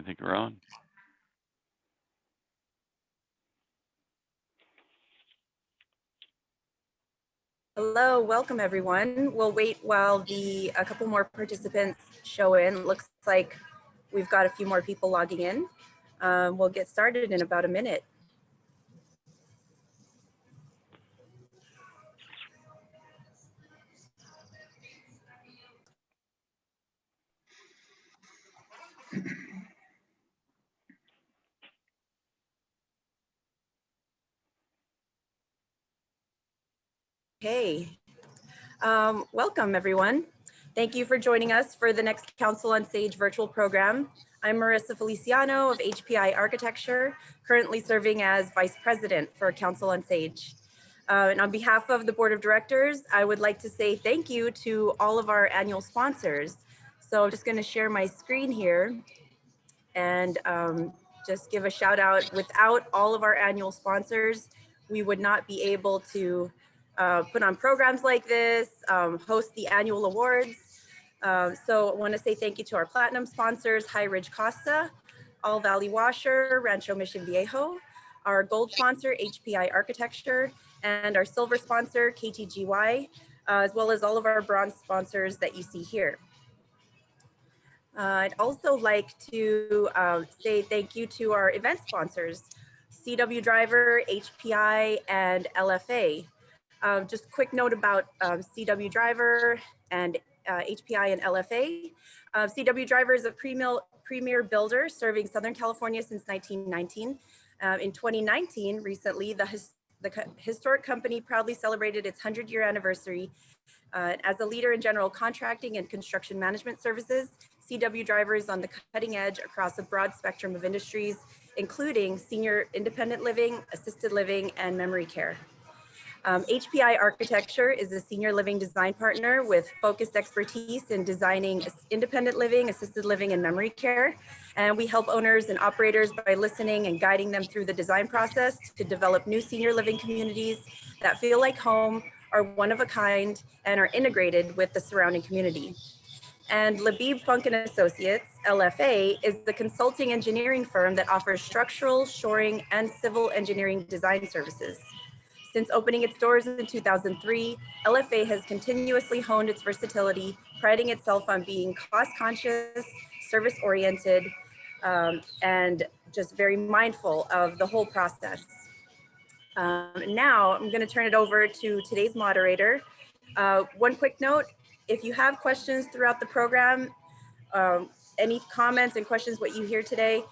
I think we're on. Hello, welcome everyone. We'll wait while a couple more participants show in. Looks like we've got a few more people logging in. We'll get started in about a minute. Hey, welcome everyone. Thank you for joining us for the next Council on Sage virtual program. I'm Marissa Feliciano of HPI Architecture, currently serving as Vice President for Council on Sage. And on behalf of the Board of Directors, I would like to say thank you to all of our annual sponsors. So I'm just going to share my screen here and just give a shout out. Without all of our annual sponsors, we would not be able to put on programs like this, host the annual awards. So I want to say thank you to our platinum sponsors, High Ridge Costa, All Valley Washer, Rancho Mission Viejo, our gold sponsor, HPI Architecture, and our silver sponsor, KTGY, as well as all of our bronze sponsors that you see here. I'd also like to say thank you to our event sponsors, CW Driver, HPI, and LFA. Just quick note about CW Driver and HPI and LFA. CW Driver is a premier builder serving Southern California since 1919. In 2019, recently, the historic company proudly celebrated its 100-year anniversary. As a leader in general contracting and construction management services, CW Driver is on the cutting edge across a broad spectrum of industries, including senior independent living, assisted living, and memory care. HPI Architecture is a senior living design partner with focused expertise in designing independent living, assisted living, and memory care. And we help owners and operators by listening and guiding them through the design process to develop new senior living communities that feel like home, are one of a kind, and are integrated with the surrounding community. And Labib Funk & Associates, LFA, is the consulting engineering firm that offers structural, shoring, and civil engineering design services. Since opening its doors in 2003, LFA has continuously honed its versatility, priding itself on being cost-conscious, service-oriented, and just very mindful of the whole process. Now I'm going to turn it over to today's moderator. One quick note, if you have questions throughout the program, any comments and questions what you hear today,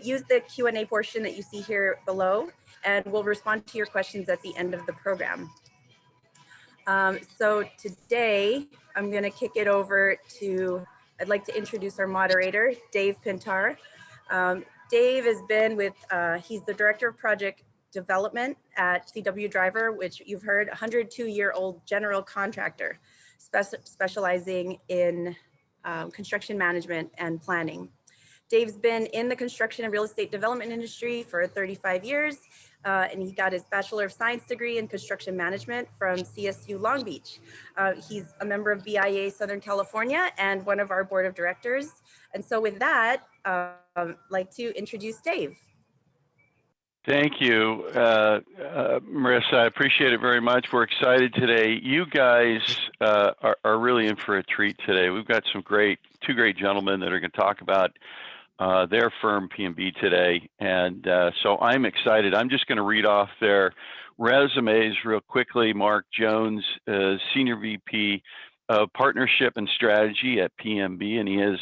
use the Q&A portion that you see here below, and we'll respond to your questions at the end of the program. So today, I'm going to kick it over to, I'd like to introduce our moderator, Dave Pintar. Dave has been with, he's the Director of Project Development at CW Driver, which you've heard, 102-year-old general contractor, specializing in construction management and planning. Dave's been in the construction and real estate development industry for 35 years, and he got his Bachelor of Science degree in construction management from CSU Long Beach. He's a member of BIA Southern California and one of our board of directors. And so with that, I'd like to introduce Dave. Thank you, Marissa. I appreciate it very much. We're excited today. You guys are really in for a treat today. We've got two great gentlemen that are going to talk about their firm, P&B, today. And so I'm excited. I'm just going to read off their resumes real quickly. Mark Jones, Senior VP of Partnership and Strategy at P&B, and he has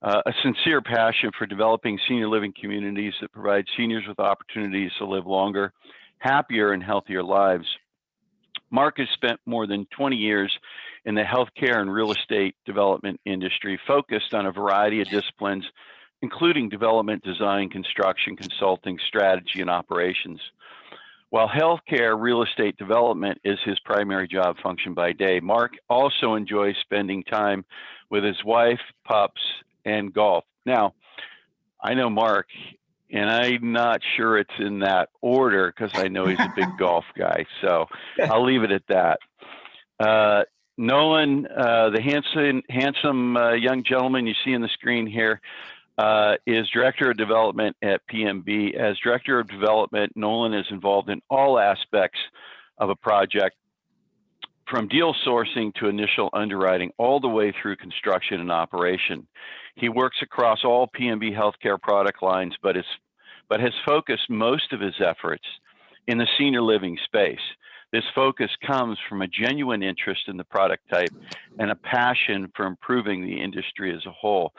a sincere passion for developing senior living communities that provide seniors with opportunities to live longer, happier, and healthier lives. Mark has spent more than 20 years in the healthcare and real estate development industry, focused on a variety of disciplines, including development, design, construction, consulting, strategy, and operations. While healthcare real estate development is his primary job function by day, Mark also enjoys spending time with his wife, pups, and golf. Now, I know Mark, and I'm not sure it's in that order because I know he's a big golf guy, so I'll leave it at that. Nolan, the handsome young gentleman you see on the screen here, is Director of Development at PMB. As Director of Development, Nolan is involved in all aspects of a project, from deal sourcing to initial underwriting, all the way through construction and operation. He works across all PMB healthcare product lines, but has focused most of his efforts in the senior living space. This focus comes from a genuine interest in the product type and a passion for improving the industry as a whole.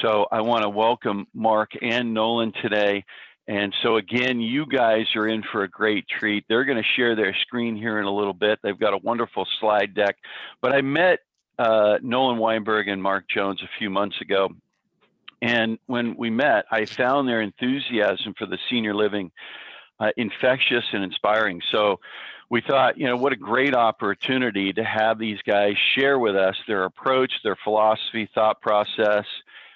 So I want to welcome Mark and Nolan today. And so again, you guys are in for a great treat. They're going to share their screen here in a little bit. They've got a wonderful slide deck. But I met Nolan Weinberg and Mark Jones a few months ago. And when we met, I found their enthusiasm for the senior living infectious and inspiring. So we thought, you know, what a great opportunity to have these guys share with us their approach, their philosophy, thought process,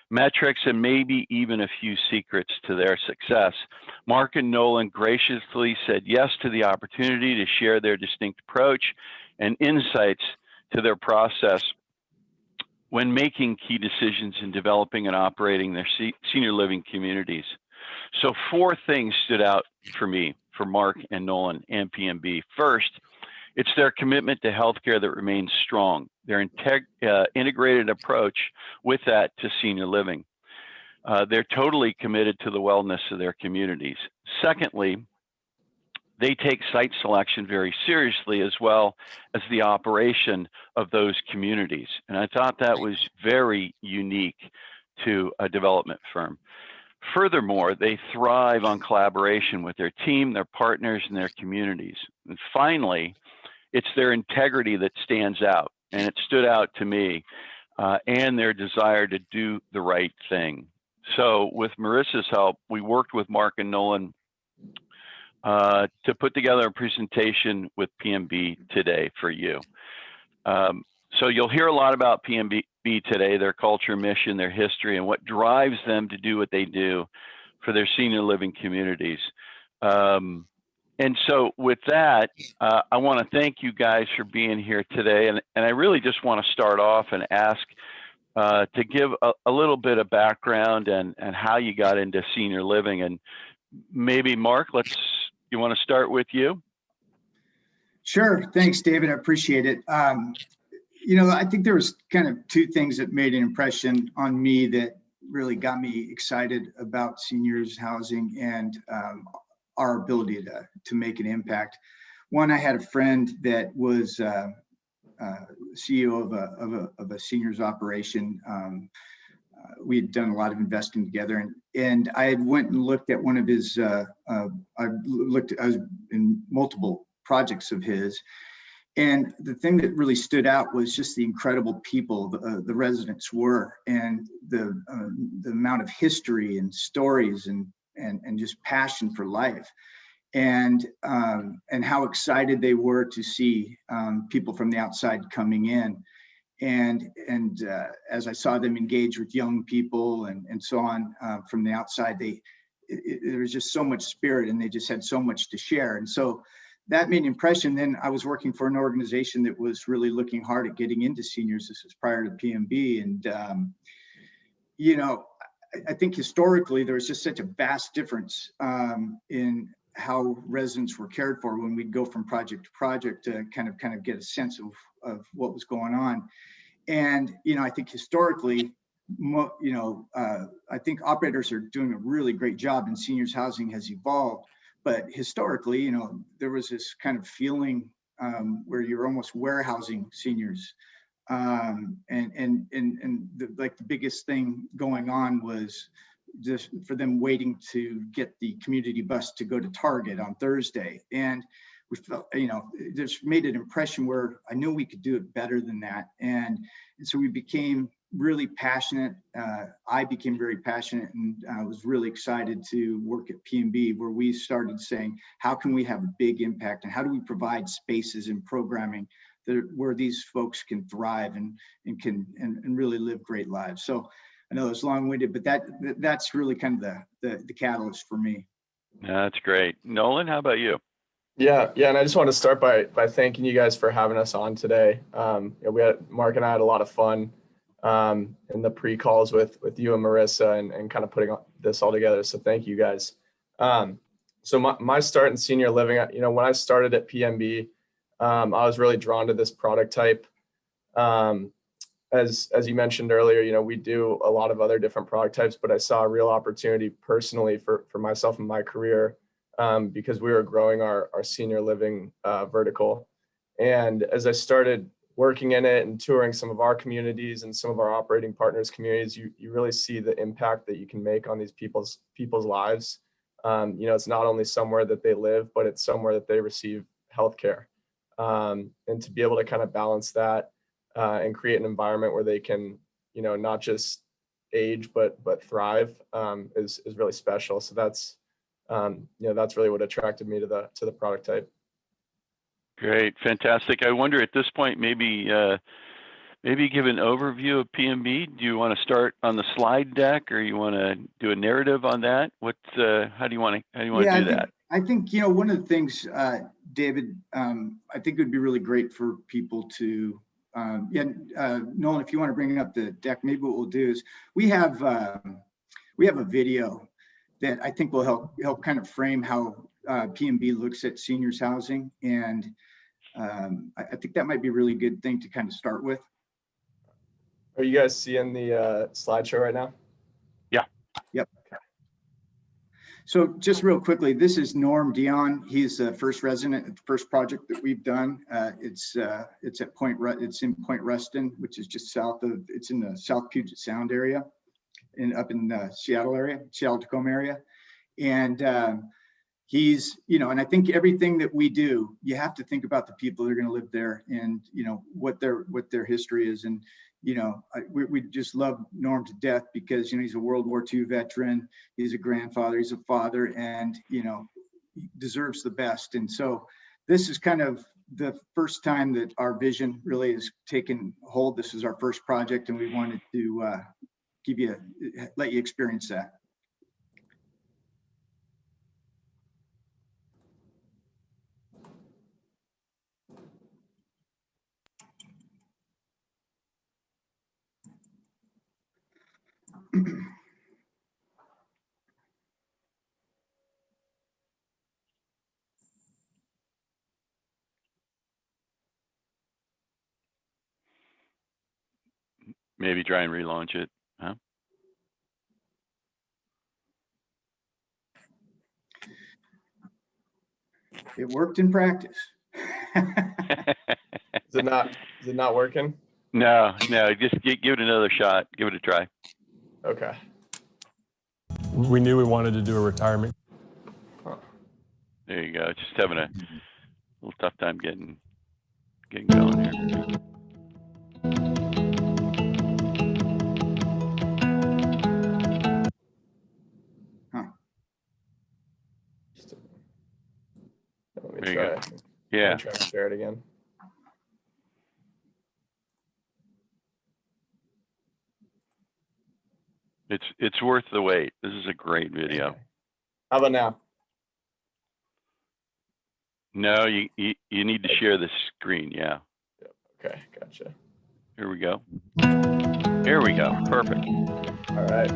metrics, and maybe even a few secrets to their success. Mark and Nolan graciously said yes to the opportunity to share their distinct approach and insights to their process when making key decisions in developing and operating their senior living communities. So 4 things stood out for me, for Mark and Nolan and PMB. First, it's their commitment to healthcare that remains strong, their integrated approach with that to senior living. They're totally committed to the wellness of their communities. Secondly, they take site selection very seriously, as well as the operation of those communities. And I thought that was very unique to a development firm. Furthermore, they thrive on collaboration with their team, their partners, and their communities. And finally, it's their integrity that stands out, and it stood out to me, and their desire to do the right thing. So with Marissa's help, we worked with Mark and Nolan to put together a presentation with PMB today for you. So you'll hear a lot about PMB today, their culture, mission, their history, and what drives them to do what they do for their senior living communities. And so with that, I want to thank you guys for being here today. And I really just want to start off and ask to give a little bit of background and how you got into senior living. And maybe Mark, you want to start with you? Sure. Thanks, David. I appreciate it. You know, I think there was kind of 2 things that made an impression on me that really got me excited about seniors housing and our ability to make an impact. One, I had a friend that was CEO of a seniors operation. We had done a lot of investing together, and I had went and looked at one of his. I was in multiple projects of his. And the thing that really stood out was just the incredible people the residents were, and the amount of history and stories and just passion for life, and how excited they were to see people from the outside coming in, and as I saw them engage with young people and so on from the outside, there was just so much spirit, and they just had so much to share, and so that made an impression. Then I was working for an organization that was really looking hard at getting into seniors. This was prior to PMB. And, you know, I think historically there was just such a vast difference in how residents were cared for when we'd go from project to project to kind of get a sense of what was going on. And, you know, I think historically, I think operators are doing a really great job, and seniors housing has evolved. But historically, you know, there was this kind of feeling where you're almost warehousing seniors, and the biggest thing going on was just for them waiting to get the community bus to go to Target on Thursday. And we felt, you know, it just made an impression where I knew we could do it better than that. And so we became really passionate. I became very passionate, and I was really excited to work at PMB, where we started saying, how can we have a big impact, and how do we provide spaces and programming where these folks can thrive and really live great lives. So I know it's long-winded, but that's really kind of the catalyst for me. That's great. Nolan, how about you? Yeah, and I just want to start by thanking you guys for having us on today. Mark and I had a lot of fun in the pre-calls with you and Marissa and kind of putting this all together. So thank you guys. So my start in senior living, when I started at PMB, I was really drawn to this product type. As you mentioned earlier, we do a lot of other different product types, but I saw a real opportunity personally for myself and my career because we were growing our senior living vertical. And as I started working in it and touring some of our communities and some of our operating partners' communities, you really see the impact that you can make on these people's lives. It's not only somewhere that they live, but it's somewhere that they receive healthcare. And to be able to kind of balance that and create an environment where they can, not just age but thrive is really special. So that's really what attracted me to the product type. Great, fantastic. I wonder at this point, maybe give an overview of PMB. Do you want to start on the slide deck, or you want to do a narrative on that? How do you want to do that? I think one of the things, David, I think it would be really great for people to, Nolan, if you want to bring up the deck, maybe what we'll do is we have a video that I think will help kind of frame how PMB looks at seniors housing, and I think that might be a really good thing to kind of start with. Are you guys seeing the slideshow right now? Yeah. Yep. Okay. So just real quickly, this is Dion. He's the first resident at the first project that we've done. It's in Point Ruston, which is just it's in the South Puget Sound area, and up in the Seattle-Tacoma area. And he's, and I think everything that we do, you have to think about the people that are going to live there and, what their history is. And, we just love Norm to death because, he's a World War II veteran, he's a grandfather, he's a father, and, he deserves the best. And so this is kind of the first time that our vision really has taken hold. This is our first project, and we wanted to let you experience that. Maybe try and relaunch it, huh? It worked in practice. Is it not working? No, just give it another shot. Give it a try. Okay. We knew we wanted to do a retirement. There you go. Just having a little tough time getting going here. Let me There you try go. it. Yeah. Try to share it again. It's worth the wait. This is a great video. Okay. How about now? No, you need to share the screen. Yeah. Yep. Okay, gotcha. Here we go. Here we go. Perfect. All right.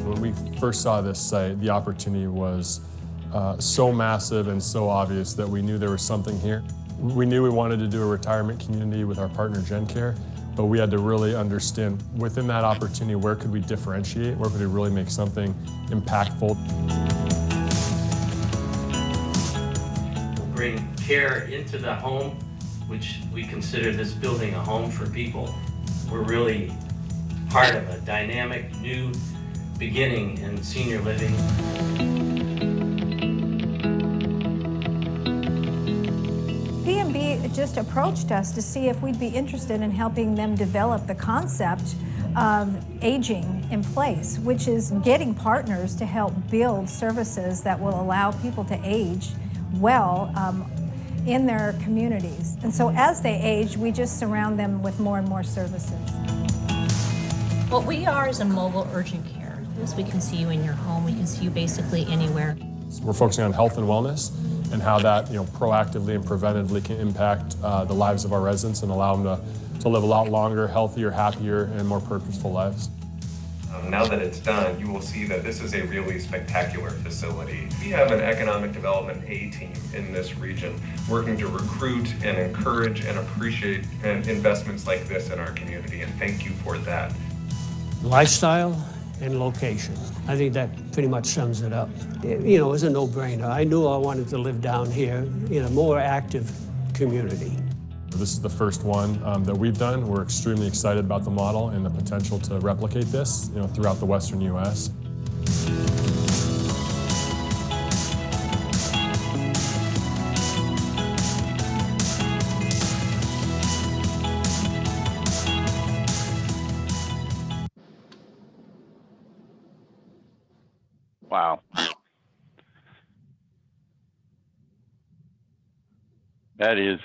When we first saw this site, the opportunity was so massive and so obvious that we knew there was something here. We knew we wanted to do a retirement community with our partner GenCare, but we had to really understand within that opportunity, where could we differentiate, where could we really make something impactful. Bring care into the home, which we consider this building a home for people. We're really part of a dynamic new beginning in senior living. PMB just approached us to see if we'd be interested in helping them develop the concept of aging in place, which is getting partners to help build services that will allow people to age well in their communities. And so as they age, we just surround them with more and more services. What we are is a mobile urgent care. We can see you in your home. We can see you basically anywhere. We're focusing on health and wellness and how that, proactively and preventively can impact the lives of our residents and allow them to live a lot longer, healthier, happier, and more purposeful lives. Now that it's done, you will see that this is a really spectacular facility. We have an economic development A-team in this region working to recruit and encourage and appreciate investments like this in our community, and thank you for that. Lifestyle and location. I think that pretty much sums it up. It was a no-brainer. I knew I wanted to live down here in a more active community. This is the first one that we've done. We're extremely excited about the model and the potential to replicate this, throughout the Western U.S. Wow. That is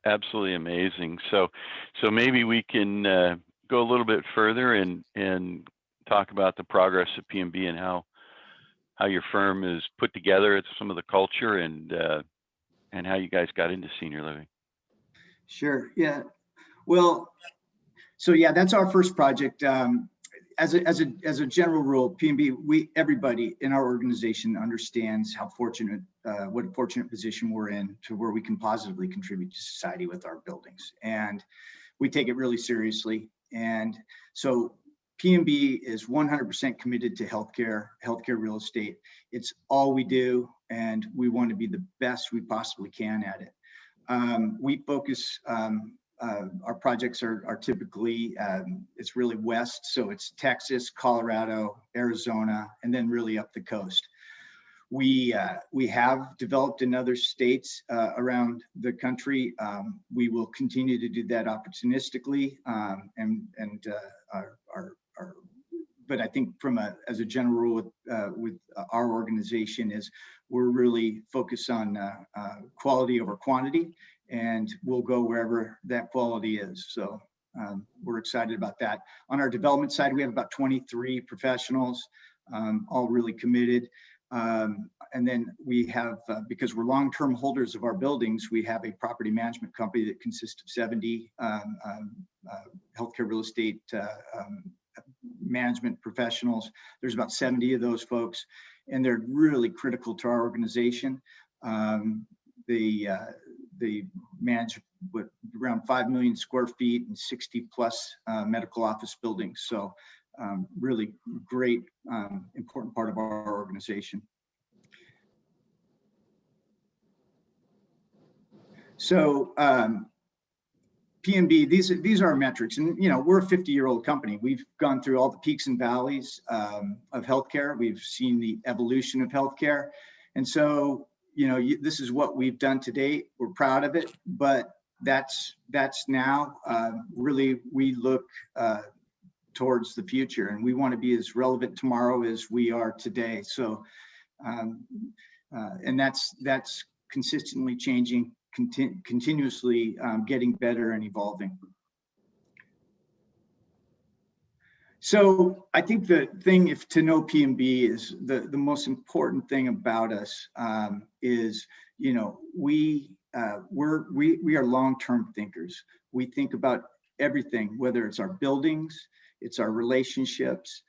absolutely amazing. So maybe we can go a little bit further and talk about the progress of PMB and how your firm is put together. It's some of the culture and how you guys got into senior living. Sure. Yeah. Well, so yeah, that's our first project. As a general rule, PMB, everybody in our organization understands how fortunate, what a fortunate position we're in to where we can positively contribute to society with our buildings, and we take it really seriously. And so PMB is 100% committed to healthcare real estate. It's all we do, and we want to be the best we possibly can at it. We focus. Our projects are typically, it's really west, so it's Texas, Colorado, Arizona, and then really up the coast. We have developed in other states around the country. We will continue to do that opportunistically, but I think as a general rule with our organization is we're really focused on quality over quantity, and we'll go wherever that quality is. So we're excited about that. On our development side, we have about 23 professionals, all really committed. And then we have, because we're long-term holders of our buildings, we have a property management company that consists of 70 healthcare real estate management professionals. There's about 70 of those folks, and they're really critical to our organization. They manage around 5 million square feet and 60 plus medical office buildings. So really great, important part of our organization. So PMB, these are our metrics, and we're a 50-year-old company. We've gone through all the peaks and valleys of healthcare. We've seen the evolution of healthcare, and so this is what we've done to date. We're proud of it, but that's now really we look towards the future, and we want to be as relevant tomorrow as we are today. So, and that's consistently changing, continuously getting better and evolving. So I think the thing, to know PMB, is the most important thing about us is, we are long-term thinkers. We think about everything, whether it's our buildings, it's our relationships.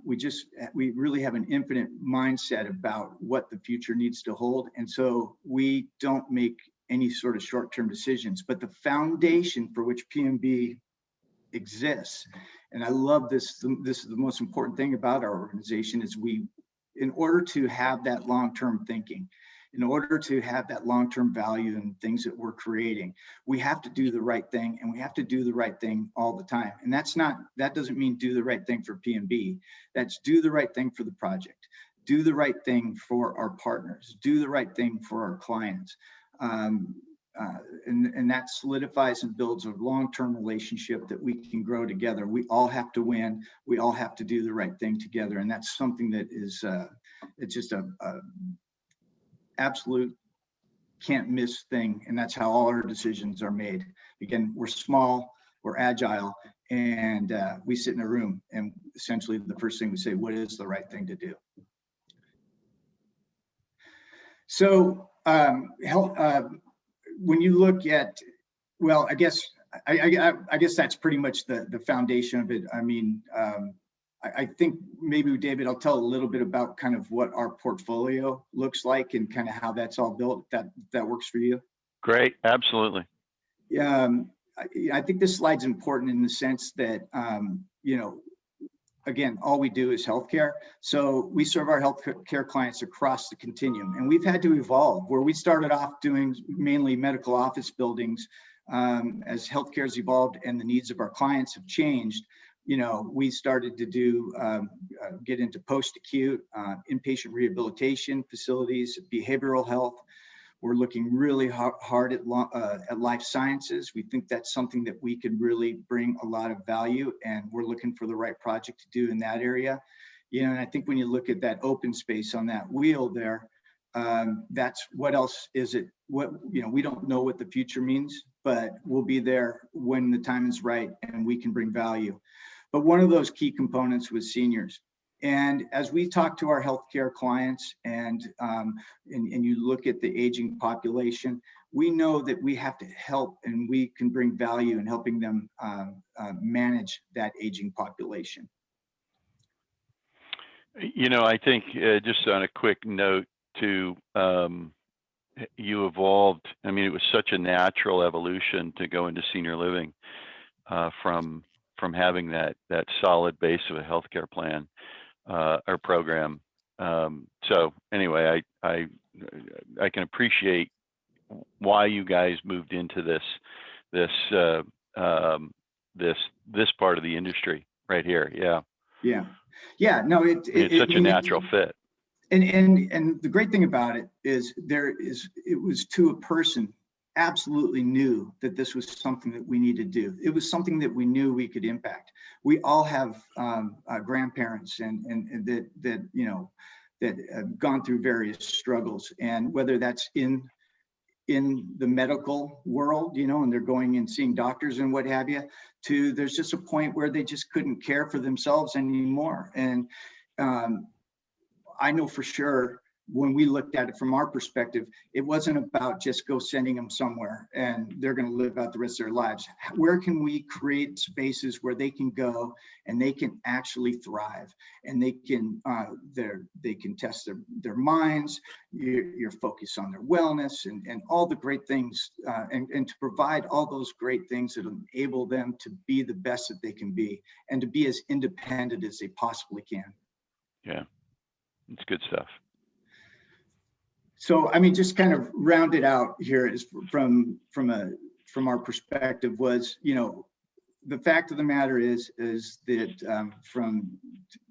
We really have an infinite mindset about what the future needs to hold. And so we don't make any sort of short-term decisions, but the foundation for which PMB exists. And I love this. This is the most important thing about our organization is in order to have that long-term thinking, in order to have that long-term value in things that we're creating, we have to do the right thing, and we have to do the right thing all the time. And that doesn't mean do the right thing for PMB. That's do the right thing for the project, do the right thing for our partners, do the right thing for our clients. And that solidifies and builds a long-term relationship that we can grow together. We all have to win. We all have to do the right thing together. And that's something that is, it's just a absolute can't miss thing. And that's how all our decisions are made. Again, we're small, we're agile, And we sit in a room, and essentially the first thing we say, what is the right thing to do? So when you look at, well, I guess that's pretty much the foundation of it. I mean, I think maybe, David, I'll tell a little bit about kind of what our portfolio looks like and kind of how that's all built. That works for you? Great, absolutely. I think this slide's important in the sense that, you know, again, all we do is healthcare. So we serve our healthcare clients across the continuum, and we've had to evolve. Where we started off doing mainly medical office buildings, as healthcare's evolved and the needs of our clients have changed, you know, we started to do get into post-acute, inpatient rehabilitation facilities, behavioral health. We're looking really hard at life sciences. We think that's something that we can really bring a lot of value, and we're looking for the right project to do in that area. You know, and I think when you look at that open space on that wheel there, that's what else is it? What, you know, we don't know what the future means, but we'll be there when the time is right and we can bring value. But one of those key components was seniors. And as we talk to our healthcare clients and you look at the aging population, we know that we have to help, and we can bring value in helping them manage that aging population. You know, I think just on a quick note too, you evolved. I mean, it was such a natural evolution to go into senior living from having that solid base of a healthcare plan. Our program. So anyway, I can appreciate why you guys moved into this part of the industry right here. Yeah. No, it's such a natural fit. And the great thing about it is it was to a person absolutely knew that this was something that we need to do. It was something that we knew we could impact. We all have grandparents and that you know, that have gone through various struggles, and whether that's in the medical world, you know, and they're going and seeing doctors and what have you, to there's just a point where they just couldn't care for themselves anymore. And I know for sure, when we looked at it from our perspective, it wasn't about just go sending them somewhere and they're going to live out the rest of their lives. Where can we create spaces where they can go and they can actually thrive, and they can test their minds, your focus on their wellness and all the great things, and to provide all those great things that enable them to be the best that they can be and to be as independent as they possibly can. Yeah, it's good stuff. So, I mean, just kind of round it out here is from our perspective was, you know, the fact of the matter is that from,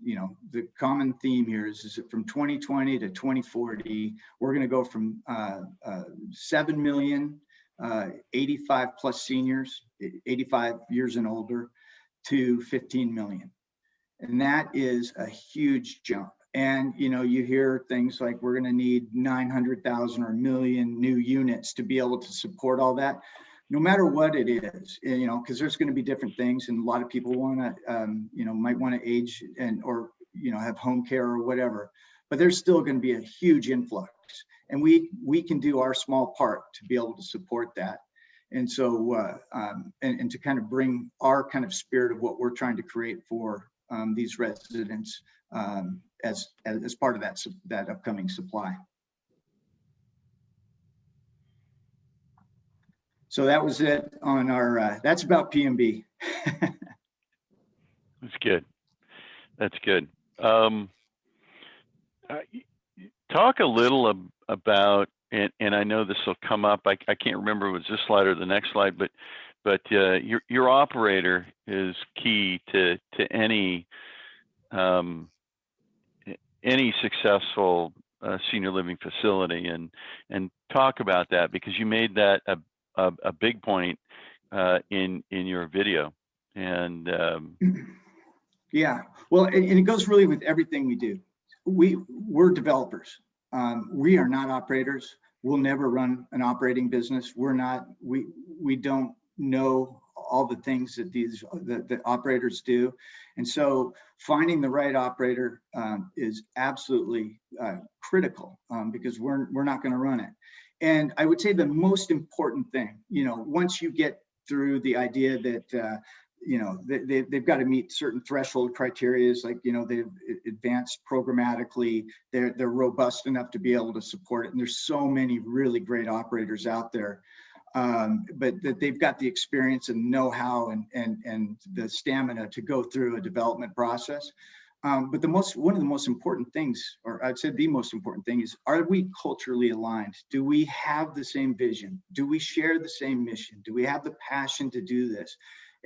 you know, the common theme here is that from 2020 to 2040, we're going to go from 7 million 85 plus seniors, 85 years and older, to 15 million. And that is a huge jump. And, you know, you hear things like we're going to need 900,000 or 1 million new units to be able to support all that, no matter what it is, you know, because there's going to be different things. And a lot of people want to, you know, might want to age or, you know, have home care or whatever, but there's still going to be a huge influx. And we can do our small part to be able to support that. And so, and to kind of bring our kind of spirit of what we're trying to create for these residents as part of that upcoming supply. So that was it on our, that's about PMB. That's good. That's good. Talk a little about, and I know this will come up, I can't remember if it was this slide or the next slide, but your operator is key to any successful senior living facility, and talk about that, because you made that a big point in your video. And yeah, well, and it goes really with everything we do. We're developers. We are not operators. We'll never run an operating business. We don't know all the things that the operators do. And so finding the right operator is absolutely critical because we're not going to run it. And I would say the most important thing, once you get through the idea that they've got to meet certain threshold criteria, like, they've advanced programmatically, they're robust enough to be able to support it. And there's so many really great operators out there, but that they've got the experience and know-how and the stamina to go through a development process. But one of the most important things, or I'd say the most important thing, is, are we culturally aligned? Do we have the same vision? Do we share the same mission? Do we have the passion to do this?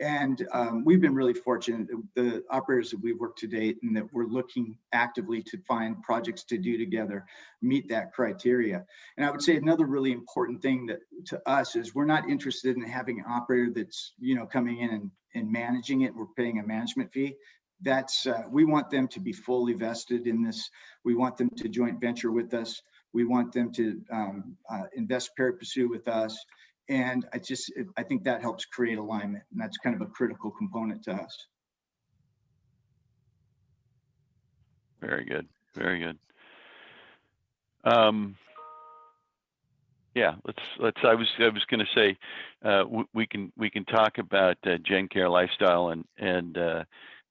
And we've been really fortunate, the operators that we've worked to date and that we're looking actively to find projects to do together meet that criteria. And I would say another really important thing that to us is we're not interested in having an operator that's, coming in and managing it. We're paying a management fee. That's we want them to be fully vested in this. We want them to joint venture with us. We want them to invest pari passu with us. And I think that helps create alignment, and that's kind of a critical component to us. Very good. Very good. Yeah, let's. I was going to say we can talk about GenCare lifestyle and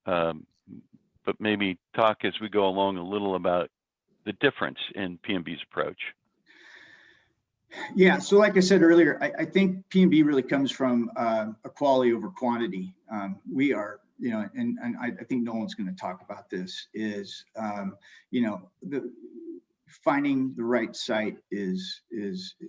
but maybe talk as we go along a little about the difference in P&B's approach. Yeah, so like I said earlier, I think P&B really comes from a quality over quantity. We are, and I think Nolan's going to talk about this, is, finding the right site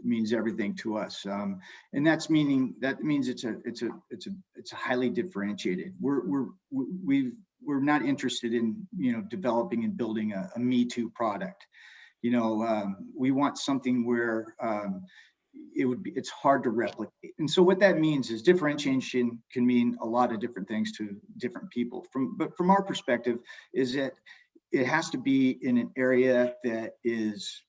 means everything to us, and that means it's highly differentiated. We're not interested in developing and building a Me Too product. We want something where it's hard to replicate. And so what that means is differentiation can mean a lot of different things to different people. But from our perspective is that it has to be in an area that is,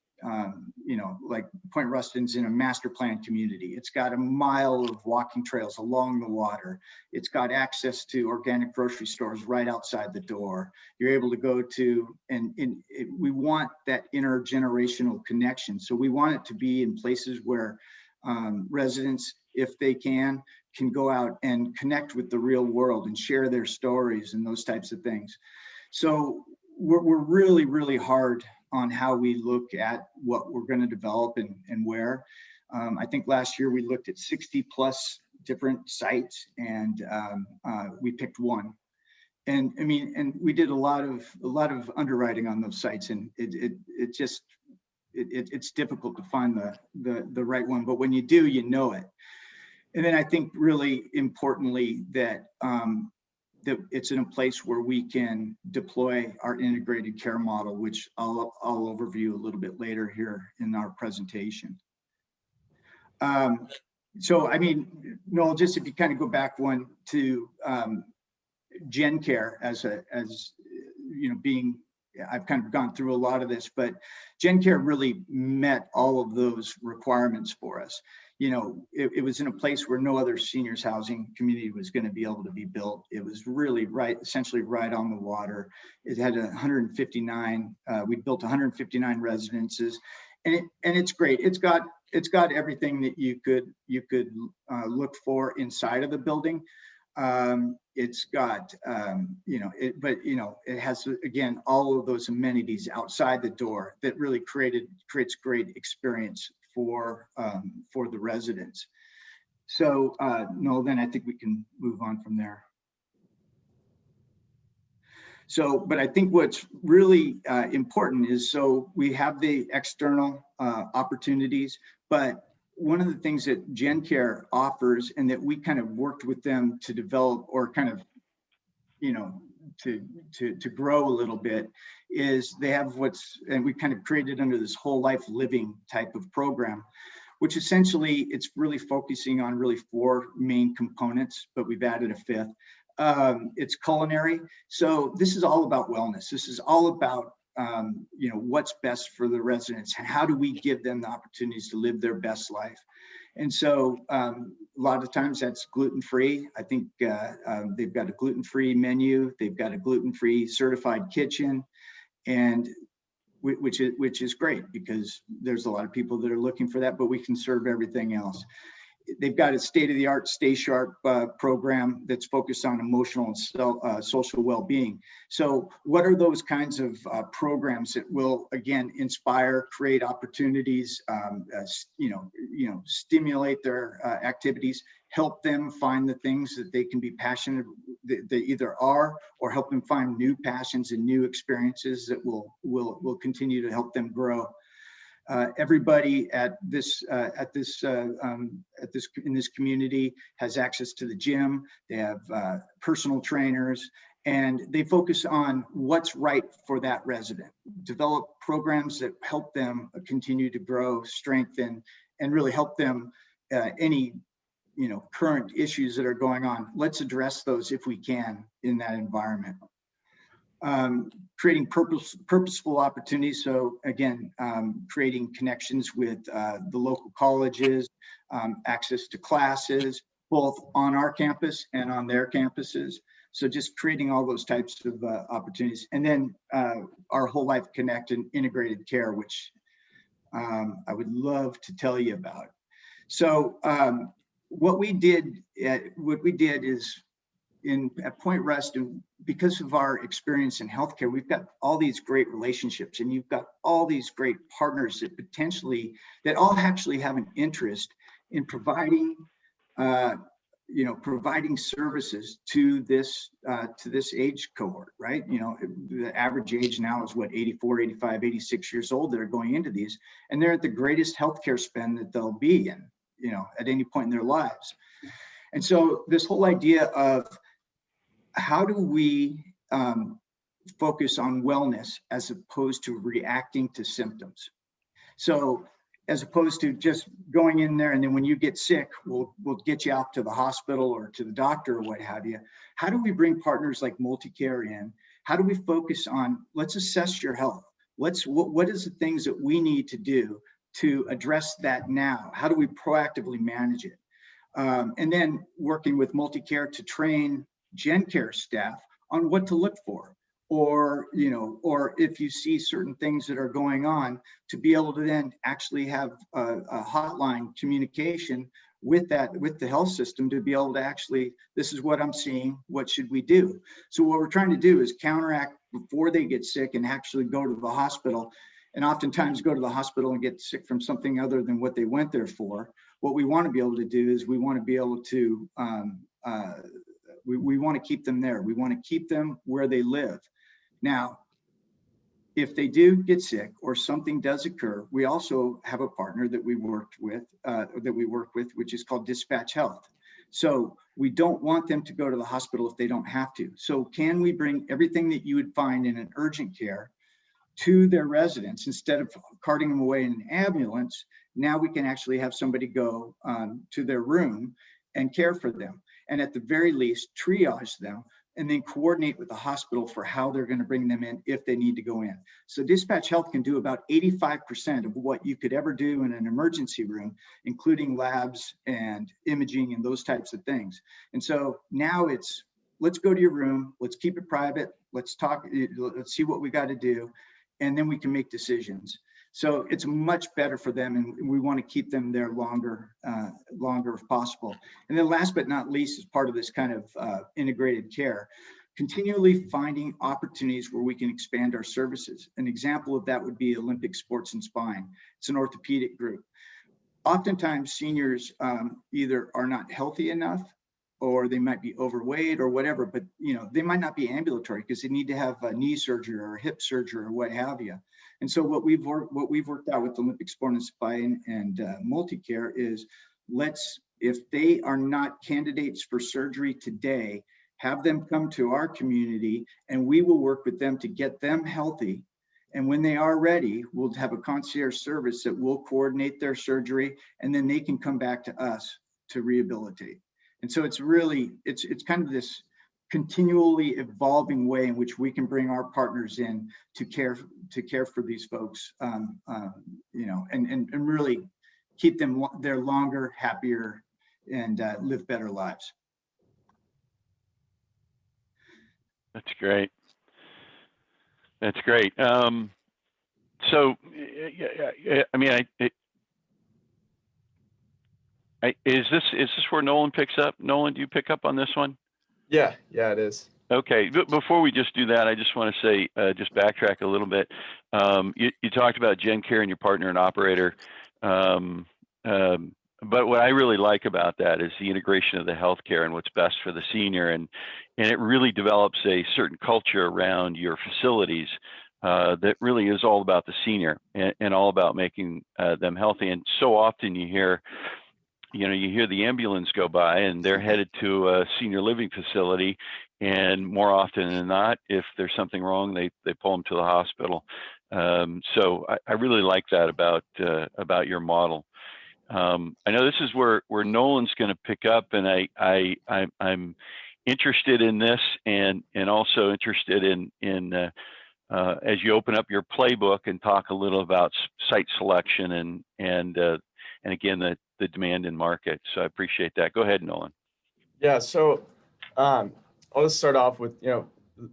like Point Ruston's in a master plan community. It's got a mile of walking trails along the water. It's got access to organic grocery stores right outside the door. You're able to go to, we want that intergenerational connection. So we want it to be in places where residents, if they can go out and connect with the real world and share their stories and those types of things. So we're really, really hard on how we look at what we're going to develop and where. I think last year we looked at 60 plus different sites, and we picked one. And I mean, and we did a lot of underwriting on those sites, and it's difficult to find the right one. But when you do, you know it. And then I think really importantly that that it's in a place where we can deploy our integrated care model, which I'll overview a little bit later here in our presentation. So, I mean, Noel, just if you kind of go back one to GenCare as being, I've kind of gone through a lot of this, but GenCare really met all of those requirements for us. It was in a place where no other seniors housing community was going to be able to be built. It was really essentially right on the water. It had 159. We built 159 residences, and it's great. It's got everything that you could look for inside of the building. It's got it has, again, all of those amenities outside the door that really creates great experience for the residents. So no, then I think we can move on from there. So, but I think what's really important is, so we have the external opportunities, but one of the things that GenCare offers, and that we kind of worked with them to develop, or kind of, to grow a little bit, is they have and we kind of created under this whole life living type of program, which essentially it's really focusing on really 4 main components, but we've added a 5th. It's culinary. So this is all about wellness. This is all about what's best for the residents, and how do we give them the opportunities to live their best life. And so a lot of times that's gluten-free. I think they've got a gluten-free menu. They've got a gluten-free certified kitchen, and which is great because there's a lot of people that are looking for that, but we can serve everything else. They've got a state-of-the-art Stay Sharp program that's focused on emotional and social well-being. So what are those kinds of programs that will, again, inspire, create opportunities, stimulate their activities, help them find the things that they can be passionate, they either are, or help them find new passions and new experiences that will continue to help them grow. Everybody in this community has access to the gym. They have personal trainers, and they focus on what's right for that resident. Develop programs that help them continue to grow, strengthen, and really help them any current issues that are going on. Let's address those if we can in that environment. Creating purposeful opportunities. So again, creating connections with the local colleges, access to classes, both on our campus and on their campuses. So just creating all those types of opportunities. And then our Whole Life Connect and integrated care, which I would love to tell you about. So what we did is at Point Rest, and because of our experience in healthcare, we've got all these great relationships, and you've got all these great partners that all actually have an interest in providing, providing services to this age cohort, right? The average age now is what, 84, 85, 86 years old that are going into these, and they're at the greatest healthcare spend that they'll be in, at any point in their lives. And so this whole idea of how do we focus on wellness as opposed to reacting to symptoms? So as opposed to just going in there and then when you get sick, we'll get you out to the hospital or to the doctor or what have you. How do we bring partners like Multicare in? How do we focus on, let's assess your health. What is the things that we need to do to address that now? How do we proactively manage it? And then working with Multicare to train GenCare staff on what to look for, or if you see certain things that are going on, to be able to then actually have a hotline communication with the health system to be able to actually, this is what I'm seeing, what should we do? So what we're trying to do is counteract before they get sick and actually go to the hospital, and oftentimes go to the hospital and get sick from something other than what they went there for. What we want to be able to do is we want to be able to we want to keep them there. We want to keep them where they live. Now, if they do get sick or something does occur, we also have a partner that we work with, which is called Dispatch Health. So we don't want them to go to the hospital if they don't have to. So can we bring everything that you would find in an urgent care to their residents instead of carting them away in an ambulance? Now we can actually have somebody go to their room and care for them, and at the very least triage them, and then coordinate with the hospital for how they're going to bring them in if they need to go in. So Dispatch Health can do about 85% of what you could ever do in an emergency room, including labs and imaging and those types of things. And so now it's, let's go to your room, let's keep it private, let's talk, let's see what we got to do, and then we can make decisions. So it's much better for them, and we want to keep them there longer if possible. And then last but not least, as part of this kind of integrated care, continually finding opportunities where we can expand our services. An example of that would be Olympic Sports and Spine. It's an orthopedic group. Oftentimes seniors either are not healthy enough, or they might be overweight or whatever, but they might not be ambulatory because they need to have a knee surgery or hip surgery or what have you. And so what we've worked out with Olympic Sport and Spine and Multicare is, if they are not candidates for surgery today, have them come to our community and we will work with them to get them healthy. And when they are ready, we'll have a concierge service that will coordinate their surgery, and then they can come back to us to rehabilitate. And so it's really, it's kind of this continually evolving way in which we can bring our partners in to care for these folks, and really keep them there longer, happier, and live better lives. That's great. That's great. So, I mean, is this where Nolan picks up? Nolan, do you pick up on this one? Yeah, it is. Okay, before we just do that, I just want to say, just backtrack a little bit. You talked about GenCare and your partner and operator. But what I really like about that is the integration of the healthcare and what's best for the senior. And it really develops a certain culture around your facilities that really is all about the senior and all about making them healthy. And so often you hear the ambulance go by and they're headed to a senior living facility. And more often than not, if there's something wrong, they pull them to the hospital. So I really like that about your model. I know this is where Nolan's going to pick up, and I'm interested in this, and also interested in as you open up your playbook and talk a little about site selection and again the demand in market. So I appreciate that. Go ahead, Nolan. Yeah. So I'll just start off with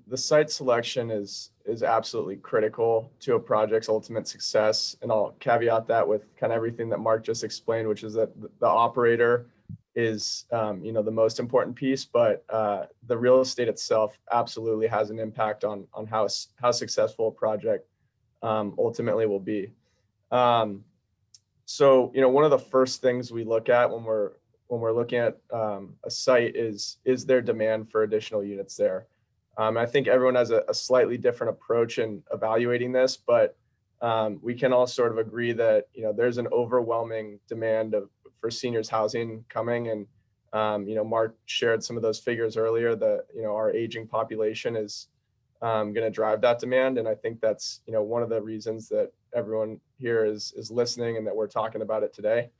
the site selection is absolutely critical to a project's ultimate success. And I'll caveat that with kind of everything that Mark just explained, which is that the operator is, the most important piece, but the real estate itself absolutely has an impact on how successful a project ultimately will be. So, one of the first things we look at when we're looking at a site is there demand for additional units there? I think everyone has a slightly different approach in evaluating this, but we can all sort of agree that there's an overwhelming demand for seniors housing coming, and Mark shared some of those figures earlier. That our aging population is going to drive that demand, and I think that's one of the reasons that everyone here is listening and that we're talking about it today.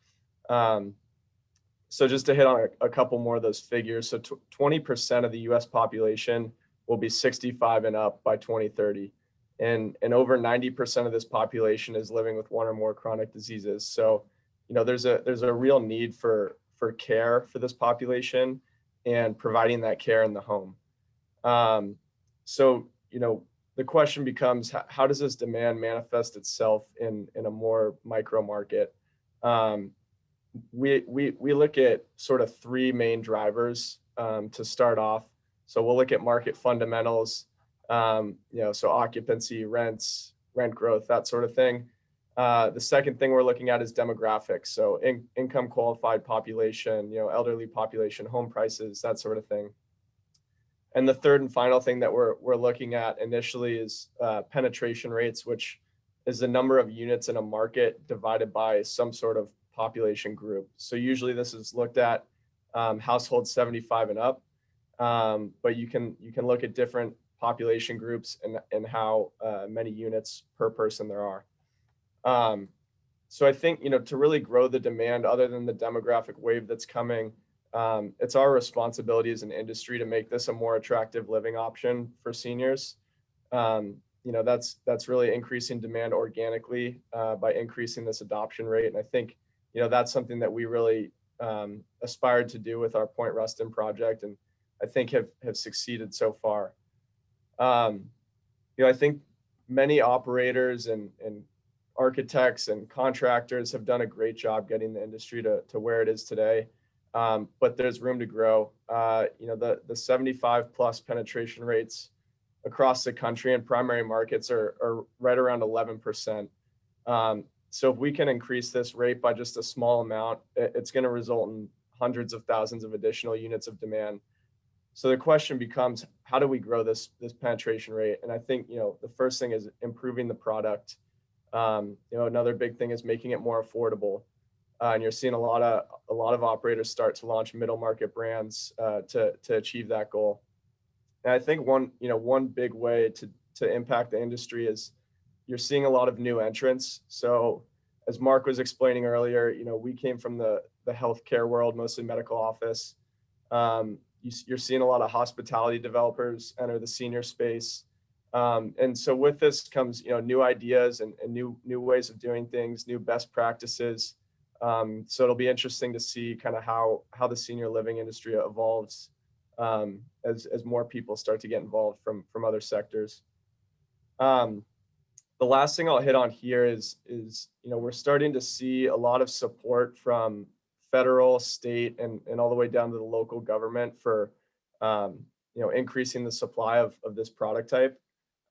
So just to hit on a couple more of those figures, so 20% of the U.S. population will be 65 and up by 2030. And over 90% of this population is living with one or more chronic diseases. So, there's a real need for care for this population and providing that care in the home. So, the question becomes, how does this demand manifest itself in a more micro market? We look at sort of three main drivers to start off. So we'll look at market fundamentals, so occupancy, rents, rent growth, that sort of thing. The second thing we're looking at is demographics. So income qualified population, elderly population, home prices, that sort of thing. And the third and final thing that we're looking at initially is penetration rates, which is the number of units in a market divided by some sort of population group. So usually this is looked at households 75 and up. But you can look at different population groups and how many units per person there are. So I think, to really grow the demand other than the demographic wave that's coming, it's our responsibility as an industry to make this a more attractive living option for seniors. That's really increasing demand organically by increasing this adoption rate. And I think, that's something that we really aspired to do with our Point Ruston project, and I think have succeeded so far. I think many operators and architects and contractors have done a great job getting the industry to where it is today. But there's room to grow. The 75 plus penetration rates across the country and primary markets are right around 11%. So if we can increase this rate by just a small amount, it's going to result in hundreds of thousands of additional units of demand. So the question becomes, how do we grow this penetration rate? And I think, the first thing is improving the product. Another big thing is making it more affordable. And you're seeing a lot of operators start to launch middle market brands to achieve that goal. And I think one big way to impact the industry is you're seeing a lot of new entrants. So as Mark was explaining earlier, we came from the healthcare world, mostly medical office. You're seeing a lot of hospitality developers enter the senior space. And so with this comes, new ideas and new ways of doing things, new best practices. So it'll be interesting to see kind of how the senior living industry evolves as more people start to get involved from other sectors. The last thing I'll hit on here is we're starting to see a lot of support from federal, state, and all the way down to the local government for increasing the supply of this product type.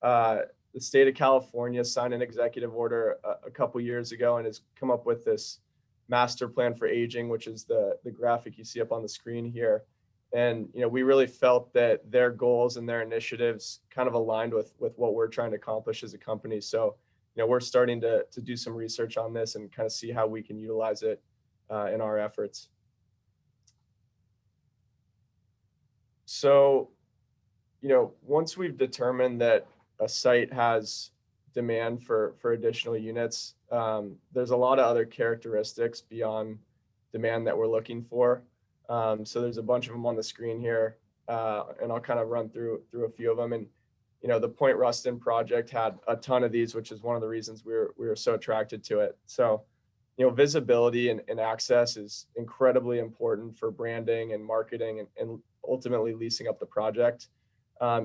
The state of California signed an executive order a couple years ago and has come up with this master plan for aging, which is the graphic you see up on the screen here. And we really felt that their goals and their initiatives kind of aligned with what we're trying to accomplish as a company. So we're starting to do some research on this and kind of see how we can utilize it in our efforts. So once we've determined that a site has demand for additional units, there's a lot of other characteristics beyond demand that we're looking for. So there's a bunch of them on the screen here, and I'll kind of run through a few of them. And the Point Ruston project had a ton of these, which is one of the reasons we were so attracted to it. So visibility and access is incredibly important for branding and marketing and ultimately leasing up the project.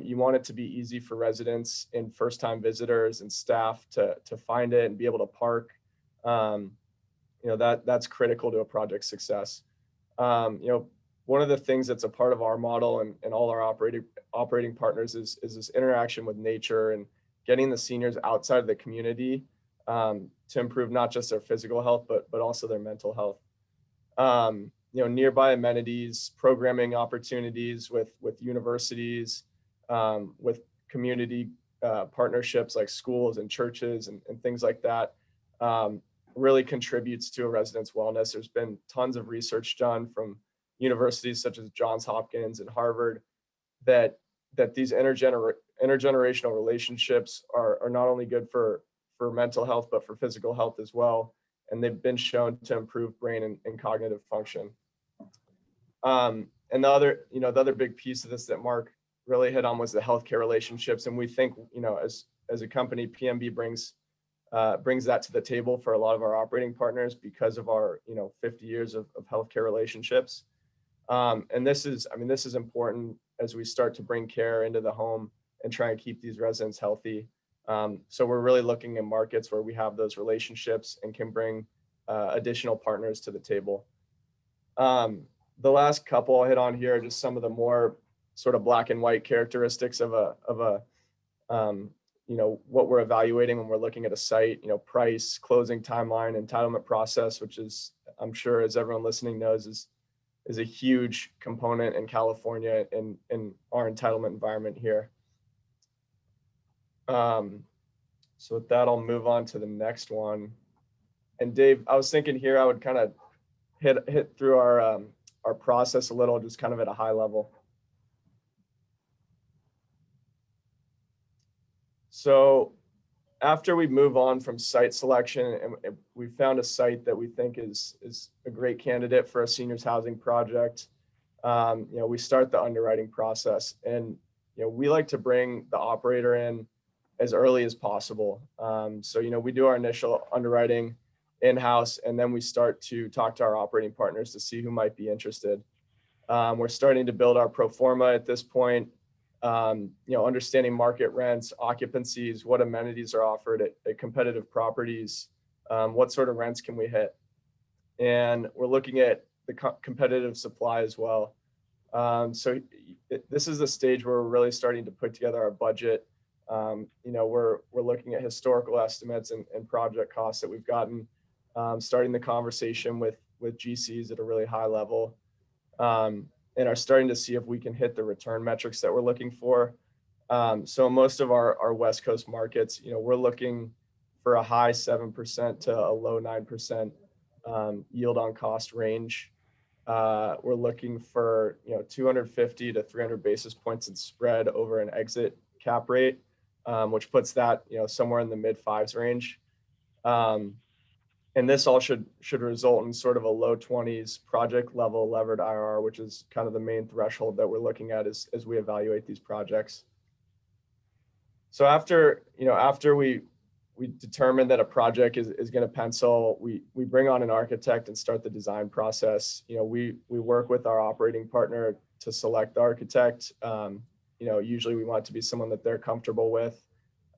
You want it to be easy for residents and first-time visitors and staff to find it and be able to park. That's critical to a project's success. One of the things that's a part of our model and all our operating partners is this interaction with nature and getting the seniors outside of the community to improve not just their physical health, but also their mental health. Nearby amenities, programming opportunities with universities, with community partnerships like schools and churches and things like that really contributes to a resident's wellness. There's been tons of research done from universities such as Johns Hopkins and Harvard that these intergenerational relationships are not only good for mental health, but for physical health as well. And they've been shown to improve brain and cognitive function. And the other big piece of this that Mark really hit on was the healthcare relationships. And we think, as a company, PMB brings that to the table for a lot of our operating partners because of our 50 years of healthcare relationships. And this is important as we start to bring care into the home and try and keep these residents healthy. So we're really looking at markets where we have those relationships and can bring additional partners to the table. The last couple I'll hit on here are just some of the more sort of black and white characteristics of what we're evaluating when we're looking at a site. Price, closing timeline, entitlement process, which is, I'm sure as everyone listening knows, is a huge component in California and in our entitlement environment here. So with that, I'll move on to the next one. And Dave, I was thinking here I would kind of hit through our process a little, just kind of at a high level. So after we move on from site selection and we found a site that we think is a great candidate for a seniors housing project, we start the underwriting process. And we like to bring the operator in as early as possible. So we do our initial underwriting in-house, and then we start to talk to our operating partners to see who might be interested. We're starting to build our pro forma at this point. Understanding market rents, occupancies, what amenities are offered at competitive properties, what sort of rents can we hit. And we're looking at the competitive supply as well. So this is the stage where we're really starting to put together our budget. We're looking at historical estimates and project costs that we've gotten, starting the conversation with GCs at a really high level. And are starting to see if we can hit the return metrics that we're looking for. So most of our West Coast markets, we're looking for a high 7% to a low 9% yield on cost range. We're looking for 250 to 300 basis points in spread over an exit cap rate, which puts that somewhere in the mid fives range. And this all should result in sort of a low 20s project level levered IRR, which is kind of the main threshold that we're looking at as we evaluate these projects. So after we we determine that a project is going to pencil, we bring on an architect and start the design process. We work with our operating partner to select the architect. Usually we want it to be someone that they're comfortable with.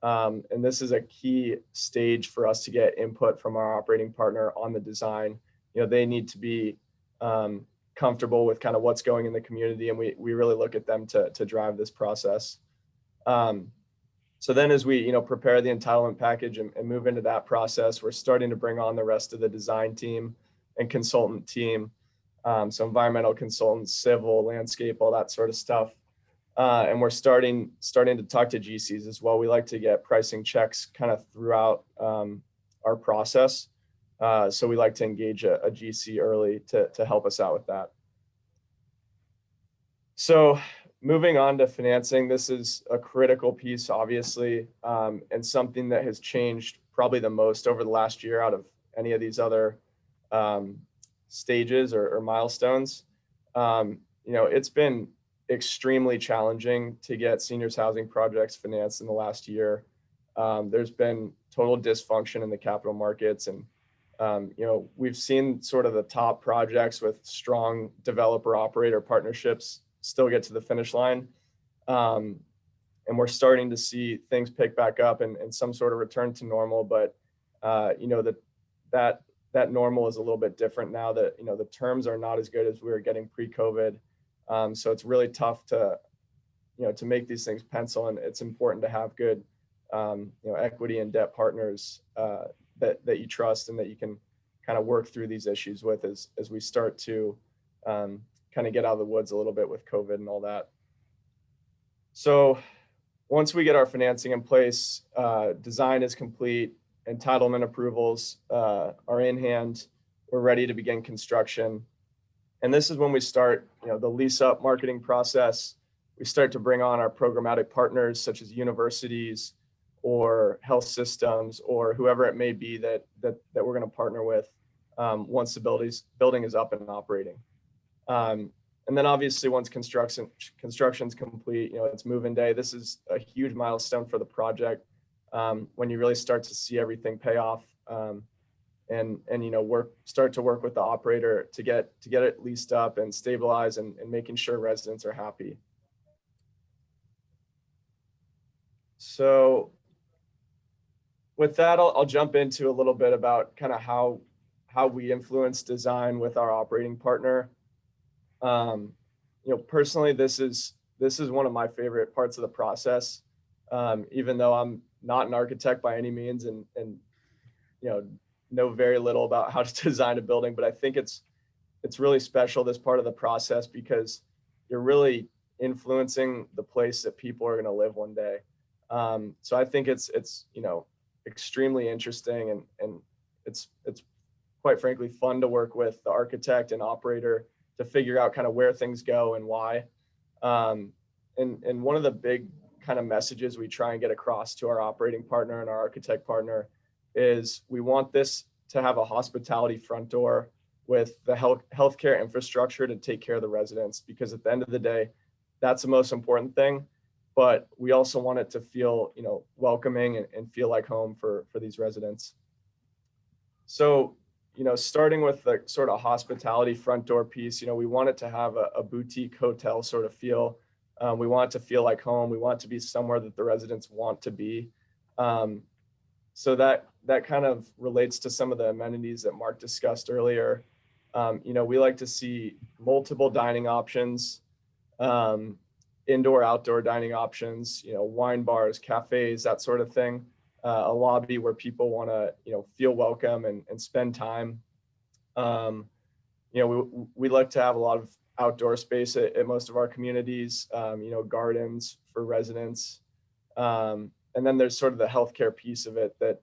And this is a key stage for us to get input from our operating partner on the design. They need to be comfortable with kind of what's going in the community, and we really look at them to drive this process. So then as we prepare the entitlement package and move into that process, we're starting to bring on the rest of the design team and consultant team. So environmental consultants, civil, landscape, all that sort of stuff. And we're starting to talk to GCs as well. We like to get pricing checks kind of throughout our process. So we like to engage a GC early to help us out with that. So moving on to financing, this is a critical piece, obviously, and something that has changed probably the most over the last year out of any of these other stages or milestones. It's been extremely challenging to get seniors housing projects financed in the last year. There's been total dysfunction in the capital markets, and we've seen sort of the top projects with strong developer operator partnerships still get to the finish line. And we're starting to see things pick back up and some sort of return to normal. But, that normal is a little bit different now that, the terms are not as good as we were getting pre-COVID. So it's really tough to make these things pencil. And it's important to have good, equity and debt partners that you trust and that you can kind of work through these issues with as we start to kind of get out of the woods a little bit with COVID and all that. So once we get our financing in place, design is complete, entitlement approvals are in hand, we're ready to begin construction. And this is when we start, the lease up marketing process. We start to bring on our programmatic partners such as universities or health systems or whoever it may be that we're going to partner with once the building is up and operating. And then obviously once construction's complete, it's move-in day. This is a huge milestone for the project when you really start to see everything pay off and start to work with the operator to get it leased up and stabilize and making sure residents are happy. So with that, I'll jump into a little bit about kind of how we influence design with our operating partner. Personally, this is one of my favorite parts of the process, even though I'm not an architect by any means and know very little about how to design a building, but I think it's really special, this part of the process, because you're really influencing the place that people are going to live one day. So I think it's extremely interesting and it's quite frankly fun to work with the architect and operator to figure out kind of where things go and why. And one of the big kind of messages we try and get across to our operating partner and our architect partner is we want this to have a hospitality front door with the healthcare infrastructure to take care of the residents, because at the end of the day, that's the most important thing. But we also want it to feel, welcoming and feel like home for these residents. So, starting with the sort of hospitality front door piece, we want it to have a boutique hotel sort of feel. We want it to feel like home. We want it to be somewhere that the residents want to be. So that kind of relates to some of the amenities that Mark discussed earlier. We like to see multiple dining options, indoor, outdoor dining options, wine bars, cafes, that sort of thing. A lobby where people want to, feel welcome and spend time. We like to have a lot of outdoor space at most of our communities, gardens for residents. And then there's sort of the healthcare piece of it that,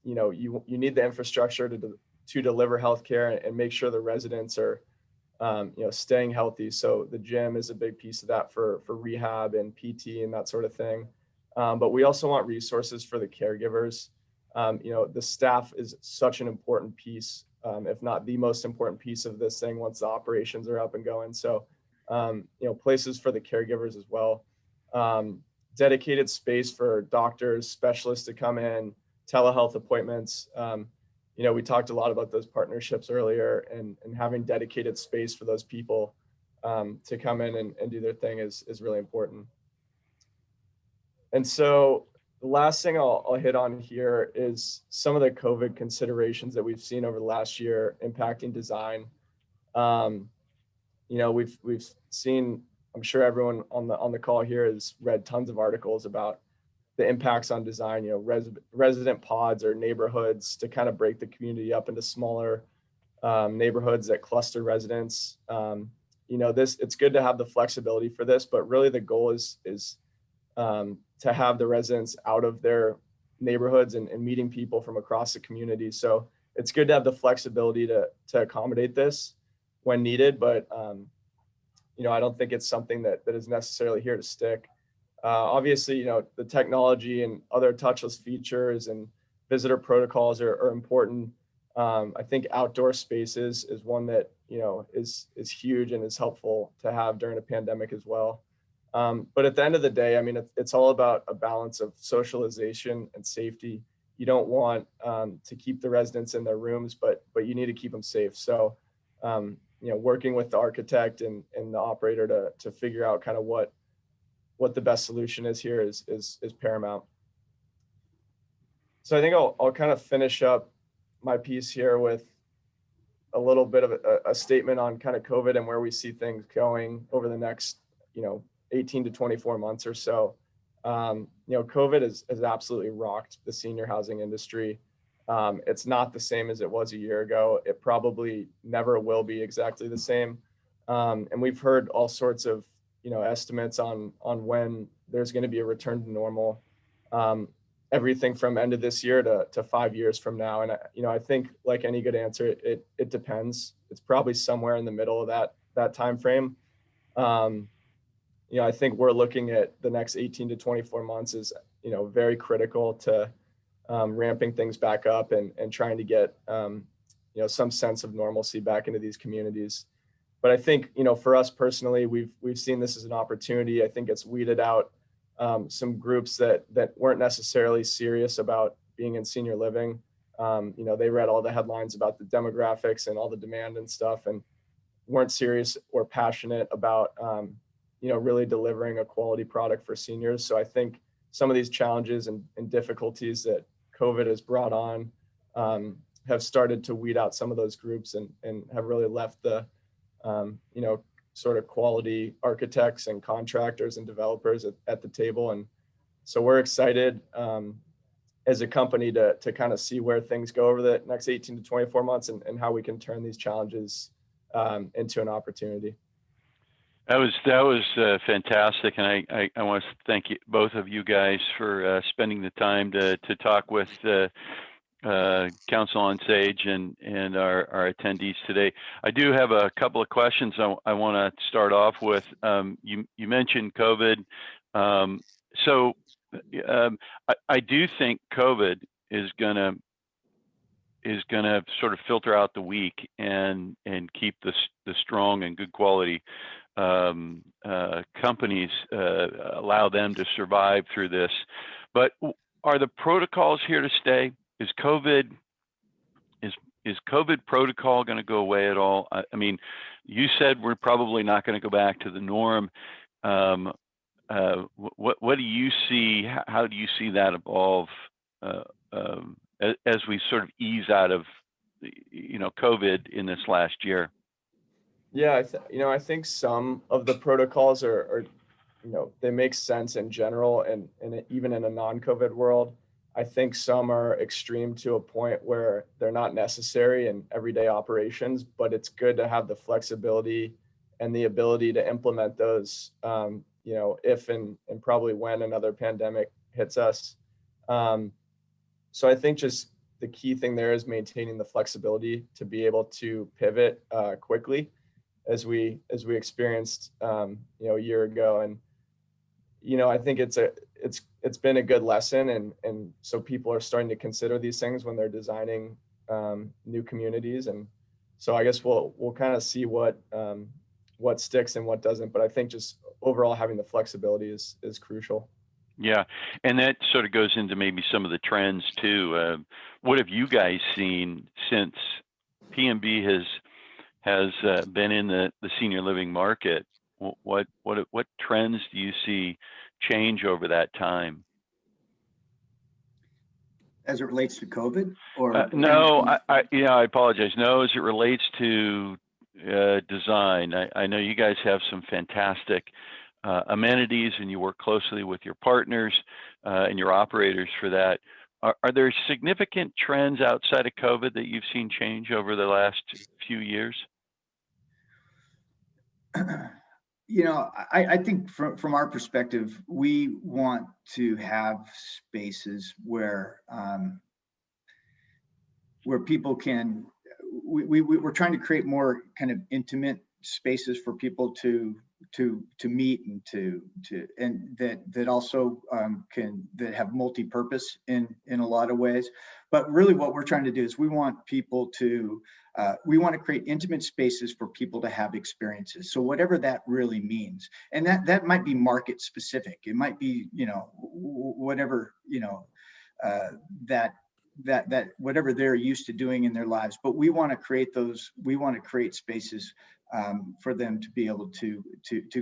you need the infrastructure to deliver healthcare and make sure the residents are, staying healthy. So the gym is a big piece of that for rehab and PT and that sort of thing. But we also want resources for the caregivers. The staff is such an important piece, if not the most important piece of this thing once the operations are up and going. So, places for the caregivers as well. dedicated space for doctors, specialists to come in, telehealth appointments. We talked a lot about those partnerships earlier, and having dedicated space for those people to come in and do their thing is really important. And so the last thing I'll hit on here is some of the COVID considerations that we've seen over the last year impacting design. We've seen, I'm sure everyone on the call here has read tons of articles about the impacts on design, resident pods or neighborhoods to kind of break the community up into smaller neighborhoods that cluster residents. It's good to have the flexibility for this, but really the goal is to have the residents out of their neighborhoods and meeting people from across the community. So it's good to have the flexibility to accommodate this when needed, but I don't think it's something that is necessarily here to stick. Obviously, the technology and other touchless features and visitor protocols are important. I think outdoor spaces is one that is huge and is helpful to have during a pandemic as well. But at the end of the day, it's all about a balance of socialization and safety. You don't want to keep the residents in their rooms, but you need to keep them safe. So, working with the architect and the operator to figure out kind of what the best solution is here is paramount. So I think I'll kind of finish up my piece here with a little bit of a statement on kind of COVID and where we see things going over the next, 18 to 24 months or so. COVID has absolutely rocked the senior housing industry. It's not the same as it was a year ago. It probably never will be exactly the same. And we've heard all sorts of, estimates on when there's going to be a return to normal. Everything from end of this year to 5 years from now. And, I think like any good answer, it depends. It's probably somewhere in the middle of that time frame. I think we're looking at the next 18 to 24 months is, very critical to ramping things back up and trying to get, some sense of normalcy back into these communities. But I think, for us personally, we've seen this as an opportunity. I think it's weeded out some groups that weren't necessarily serious about being in senior living. They read all the headlines about the demographics and all the demand and stuff and weren't serious or passionate about, really delivering a quality product for seniors. So I think some of these challenges and difficulties that COVID has brought on have started to weed out some of those groups and have really left the, sort of quality architects and contractors and developers at the table. And so we're excited as a company to kind of see where things go over the next 18 to 24 months and how we can turn these challenges into an opportunity. That was fantastic, and I want to thank you, both of you guys, for spending the time to talk with Council on Sage and our attendees today. I do have a couple of questions I want to start off with. You mentioned COVID, so I do think COVID is gonna sort of filter out the weak and keep the strong and good quality companies, allow them to survive through this. But are the protocols here to stay? Is COVID protocol going to go away at all? I mean, you said we're probably not going to go back to the norm. What do you see? How do you see that evolve as we sort of ease out of, COVID in this last year? Yeah, I think some of the protocols are they make sense in general, and even in a non-COVID world. I think some are extreme to a point where they're not necessary in everyday operations, but it's good to have the flexibility and the ability to implement those, if and probably when another pandemic hits us. So I think just the key thing there is maintaining the flexibility to be able to pivot quickly, as we experienced, a year ago. And, I think it's been a good lesson. And so people are starting to consider these things when they're designing new communities. And so I guess we'll kind of see what sticks and what doesn't. But I think just overall having the flexibility is crucial. Yeah, and that sort of goes into maybe some of the trends too. What have you guys seen since PMB has been in the senior living market? What trends do you see change over that time? As it relates to COVID, or No, I apologize. No, as it relates to design, I know you guys have some fantastic amenities, and you work closely with your partners and your operators for that. Are there significant trends outside of COVID that you've seen change over the last few years? You know, I think from our perspective, we want to have spaces where people can. We're trying to create more kind of intimate spaces for people to meet and that also that have multi-purpose in a lot of ways. But really what we're trying to do is we want people to we want to create intimate spaces for people to have experiences. So whatever that really means, and that might be market specific. It might be, you know, whatever, you know, that whatever they're used to doing in their lives. But we want to create those. We want to create spaces for them to be able to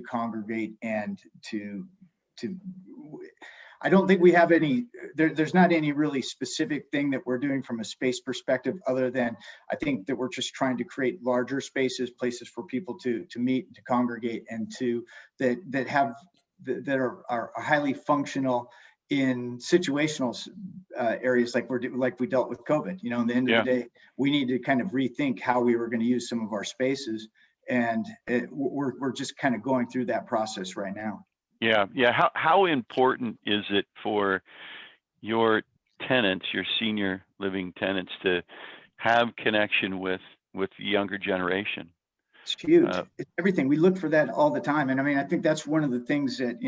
congregate and to. I don't think we have any. There's not any really specific thing that we're doing from a space perspective, other than I think that we're just trying to create larger spaces, places for people to meet, to congregate, and that are highly functional in situational areas like we dealt with COVID. You know, in the end of the day, we need to kind of rethink how we were going to use some of our spaces, and we're just kind of going through that process right now. Yeah. How important is it for your tenants, your senior living tenants, to have connection with the younger generation? It's huge. It's everything. We look for that all the time, and I mean, I think that's one of the things that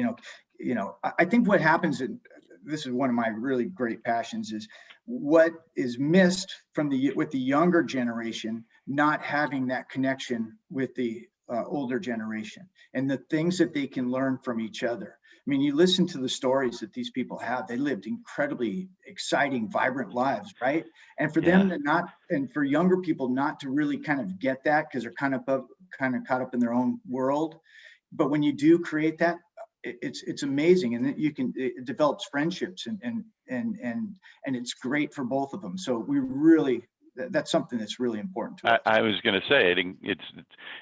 I think what happens, and this is one of my really great passions, is what is missed with the younger generation not having that connection with the older generation and the things that they can learn from each other. I mean, you listen to the stories that these people have. They lived incredibly exciting, vibrant lives, right? And for them to not, and for younger people not to really kind of get that, because they're kind of caught up in their own world. But when you do create that, it's amazing, and it develops friendships, and it's great for both of them. So that's something that's really important to us. I was going to say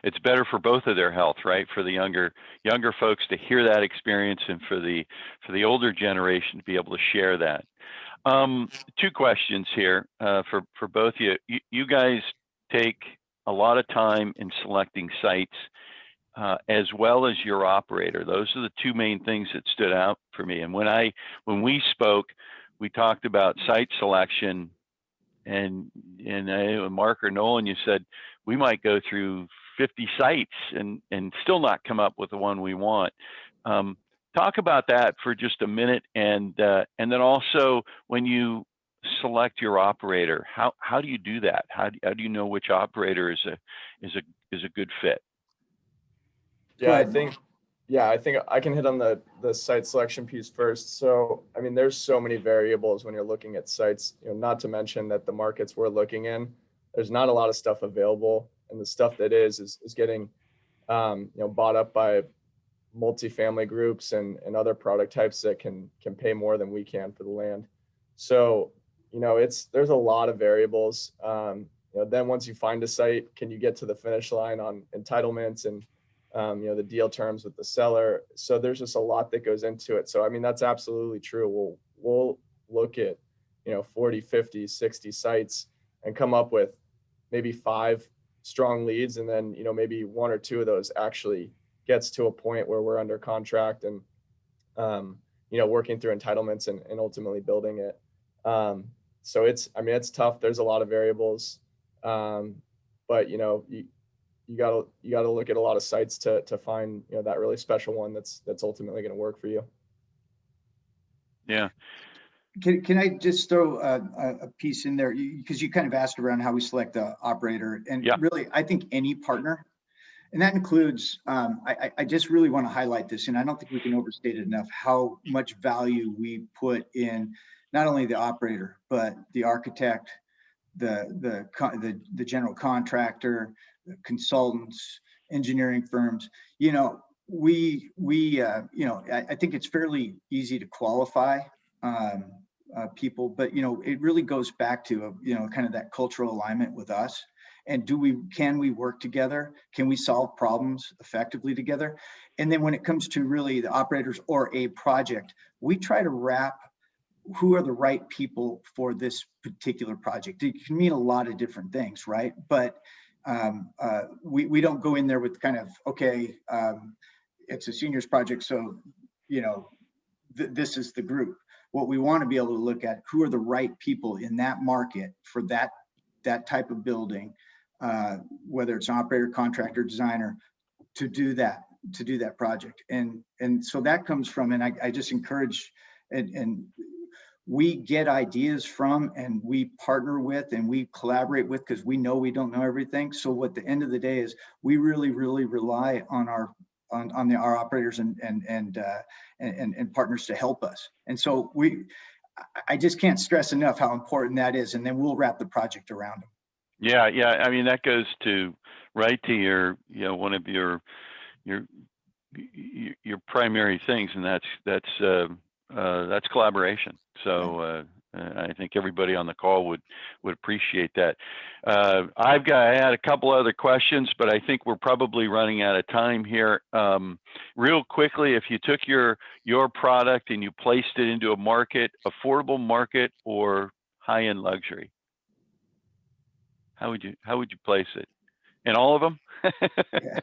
it's better for both of their health, right? For the younger folks to hear that experience, and for the older generation to be able to share that. Two questions here for both of you. You guys take a lot of time in selecting sites, as well as your operator. Those are the two main things that stood out for me. And when we spoke, we talked about site selection. And Mark or Nolan, you said we might go through 50 sites and still not come up with the one we want. Talk about that for just a minute, and then also when you select your operator, how do you do that? How do you know which operator is a good fit? Yeah, I think I can hit on the site selection piece first. So, I mean, there's so many variables when you're looking at sites, not to mention that the markets we're looking in, there's not a lot of stuff available. And the stuff that is getting, bought up by multifamily groups and other product types that can pay more than we can for the land. So, there's a lot of variables. Then once you find a site, can you get to the finish line on entitlements and the deal terms with the seller? So there's just a lot that goes into it. So, I mean, that's absolutely true. We'll look at, 40, 50, 60 sites and come up with maybe 5 strong leads. And then, maybe 1 or 2 of those actually gets to a point where we're under contract and, working through entitlements and ultimately building it. So it's tough. There's a lot of variables. But, you gotta look at a lot of sites to find that really special one that's ultimately going to work for you. Yeah. Can I just throw a piece in there, because you kind of asked around how we select the operator, and really I think any partner And that includes, I just really want to highlight this, and I don't think we can overstate it enough, how much value we put in not only the operator, but the architect, the general contractor, the consultants, engineering firms. You know, you know, I think it's fairly easy to qualify people, but, you know, it really goes back to, you know, kind of that cultural alignment with us. And can we work together? Can we solve problems effectively together? And then when it comes to really the operators or a project, we try to wrap who are the right people for this particular project. It can mean a lot of different things, right? But we don't go in there with kind of, okay, it's a seniors project, so, you know, this is the group. What we want to be able to look at, who are the right people in that market for that type of building, whether it's an operator, contractor, designer, to do that project. And so that comes from, and I just encourage, and we get ideas from, and we partner with, and we collaborate with, because we know we don't know everything. So what the end of the day is, we really rely on our operators and partners to help us. And so I just can't stress enough how important that is. And then we'll wrap the project around them. Yeah. I mean, that goes to right to your, you know, one of your primary things, and that's collaboration. So I think everybody on the call would appreciate that. I had a couple other questions, but I think we're probably running out of time here. Real quickly, if you took your product and you placed it into a market, affordable market or high-end luxury, how would you place it? In all of them? Yeah.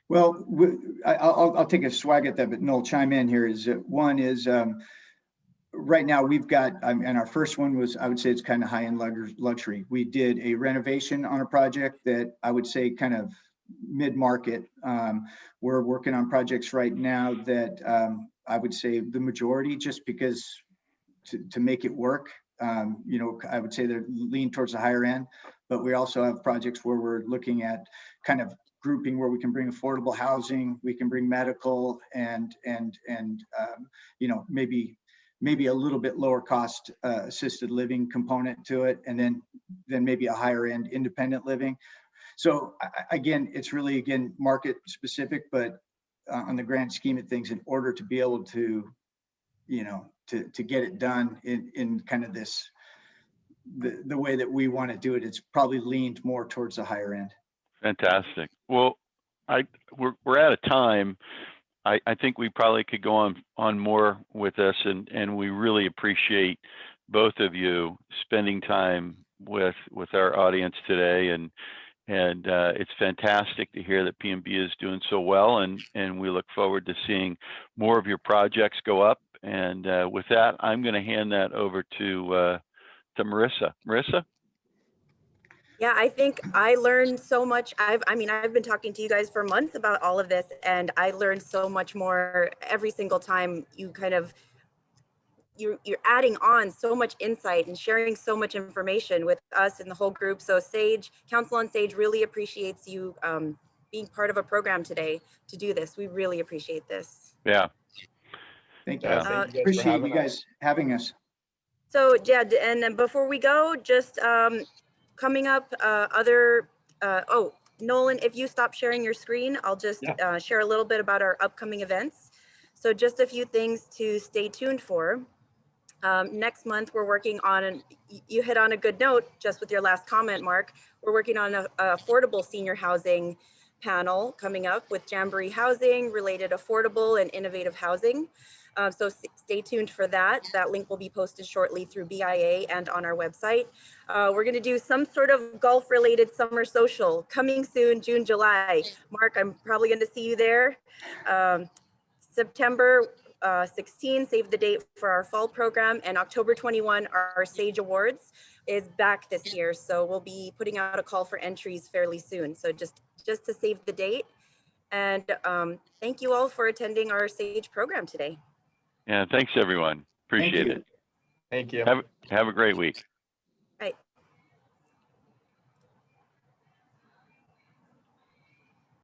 Well, I'll take a swag at that, but Noel, chime in here. One is right now we've got, and our first one was, I would say it's kind of high-end luxury. We did a renovation on a project that I would say kind of mid-market. We're working on projects right now that I would say the majority, just because to make it work, you know, I would say they're lean towards the higher end, but we also have projects where we're looking at kind of grouping where we can bring affordable housing, we can bring medical, and you know, maybe a little bit lower cost assisted living component to it, and then maybe a higher end independent living. So again, it's really, again, market specific, but on the grand scheme of things, in order to be able to, you know, to get it done in kind of this, the way that we want to do it, it's probably leaned more towards the higher end. Fantastic. Well, we're out of time. I think we probably could go on more with this, and we really appreciate both of you spending time with our audience today, and it's fantastic to hear that P&B is doing so well, and we look forward to seeing more of your projects go up. And with that, I'm going to hand that over to Marissa. Marissa? Yeah, I think I learned so much. I've been talking to you guys for months about all of this, and I learned so much more every single time. You're adding on so much insight and sharing so much information with us and the whole group. So Council on Sage really appreciates you being part of a program today to do this. We really appreciate this. Yeah. Thank you. Appreciate you guys having us. So yeah, and then before we go, just coming up, Nolan, if you stop sharing your screen, I'll just share a little bit about our upcoming events. So just a few things to stay tuned for. Next month, we're working on, you hit on a good note just with your last comment, Mark. We're working on an affordable senior housing panel coming up with Jamboree Housing, related affordable and innovative housing. So stay tuned for that. That link will be posted shortly through BIA and on our website. We're going to do some sort of golf-related summer social coming soon, June, July. Mark, I'm probably going to see you there. September 16, save the date for our fall program, and October 21, our Sage Awards is back this year. So we'll be putting out a call for entries fairly soon. So just to save the date. And thank you all for attending our Sage program today. Yeah, thanks everyone. Appreciate it. Thank you. Have a great week.